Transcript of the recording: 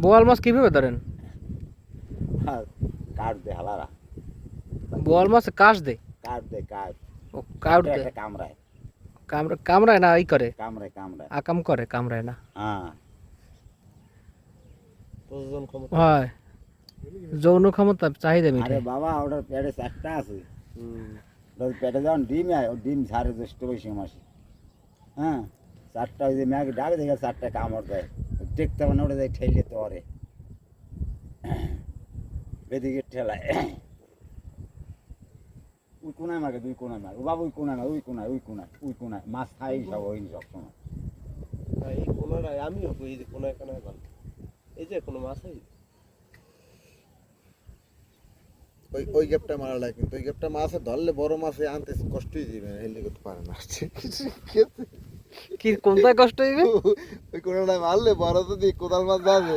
বোয়াল মাছ কিভাবে ধরেন? আর কাঠ দে হালারা, বোয়াল মাছ কাশ দে? কাঠ দে কাঠ, ও কাউর একটা দে? একটা কামড়ায়, কামড়ায় না ই করে? কামড়ায় কামড়ায়। আকাম করে, কামড়ায় না। হ্যাঁ প্রজনন ক্ষমতা। হয়, যৌন ক্ষমতা চাহিদা আরে মিটে। বাবা ওটার পেটে চারটা আছে, হুম। ওটার পেটে যখন ডিম হয় ও ডিম ছাড়ে জ্যৈষ্ঠ বৈশাখ মাসে। হ্যাঁ, চারটা ওই যে ম্যাগ ডাকে দেখে চারটা কামড় দেয়, দেখতে মানে ওটা যায় ঠেলে তো অরে এদিকে ঠেলায়। ওই কোনায় মাকে দুই কোনায় মাকে, ও বাবা ওই কোনায় না, ওই কোনায় ওই কোনায় ওই কোনায় মাছ খাই সব হয়নি সবসময়। এই কোনাটায় আমিও কই, এই যে কোনায় কোনায় ভালো। এই যে কোনো মাছ আছে। ওই ওই গ্যাপটা মারা লাগে, কিন্তু ওই গ্যাপটা মাছে ধরলে বড় মাছে আনতে কষ্টই দিবে না, হেলদি করতে পারে না। কি কোনটা কষ্ট হইবে? ওই কোনোটা মারলে বড় যদি কোদাল মাছ যাবে